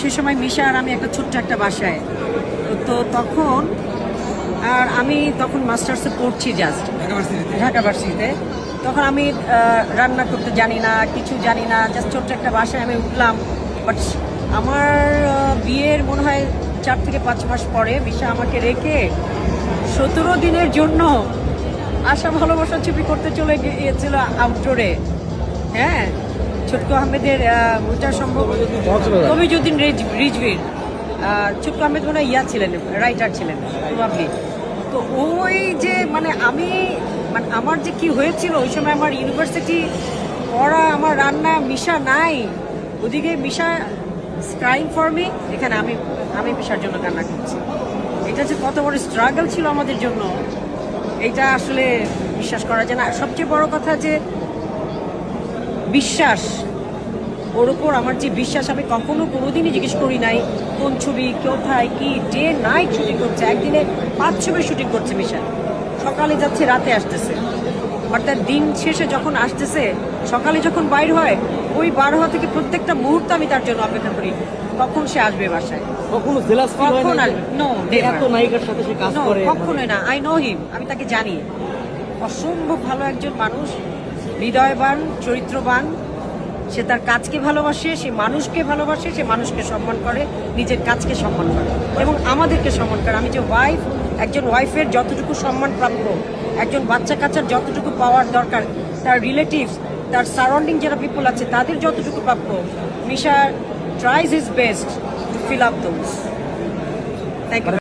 সে সময় মিশা আর আমি একটা ছোট্ট একটা বাসায়, তো তখন আর আমি তখন মাস্টার্সে পড়ছি জাস্ট ঢাকা ভার্সিটিতে। তখন আমি রান্না করতে জানি না, কিছু জানি না, জাস্ট ছোট্ট একটা বাসায় আমি উঠলাম। বাট আমার বিয়ের মনে হয় 4 থেকে 5 মাস পরে মিশা আমাকে রেখে 17 দিনের জন্য আশা ভালোবাসা ছবি করতে চলে গিয়েছিল আউটডোরে। হ্যাঁ, ছোটকু আহমেদের ওটা সম্ভব কবিজুদ্দিন রিজভির, ছোটকু আহমেদ মনে হয় ছিলেন, রাইটার ছিলেন প্রবাবলি। তো ওই যে মানে আমার যে কি হয়েছিল ওই সময়, আমার ইউনিভার্সিটি পড়া, আমার রান্না, মিশা নাই ওদিকে, মিশা ক্রাইং ফর মি, এখানে আমি মিশার জন্য কান্না করছি। এটা যে কত বড় স্ট্রাগল ছিল আমাদের জন্য, এটা আসলে বিশ্বাস করা যায় না। সবচেয়ে বড় কথা যে বিশ্বাস, ওর ওপর আমার যে বিশ্বাস, আমি কোনোদিনই জিজ্ঞেস করি নাই কোন ছবি কোথায় কি, ডে নাইট শুটিং করছে, একদিনে 5 ছবি শুটিং করছে মিশা, সকালে যাচ্ছে রাতে আসতেছে। অর্থাৎ দিন শেষে যখন আসতেছে, সকালে যখন বাইর হয়, ওই বার হওয়া থেকে প্রত্যেকটা মুহূর্ত আমি তার জন্য অপেক্ষা করি কখন সে আসবে বাসায়। কখনো জেলাস ফিল হয় কখন না আসবে? নো, এত নায়িকার সাথে সে কাজ করে? কখনোই না। আই নো হিম, আমি তাকে জানি। অসম্ভব ভালো একজন মানুষ, হৃদয়বান, চরিত্রবান। সে তার কাজকে ভালোবাসে, সে মানুষকে ভালোবাসে, সে মানুষকে সম্মান করে, নিজের কাজকে সম্মান করে এবং আমাদেরকে সম্মান করে। আমি যে ওয়াইফ, একজন ওয়াইফের যতটুকু সম্মান প্রাপ্য, একজন বাচ্চা কাচ্চার যতটুকু পাওয়ার দরকার, তার রিলেটিভস, তার সারাউন্ডিং যারা পিপল আছে তাদের যতটুকু প্রাপ্য, Misha tries his best to fill up those. Thank you.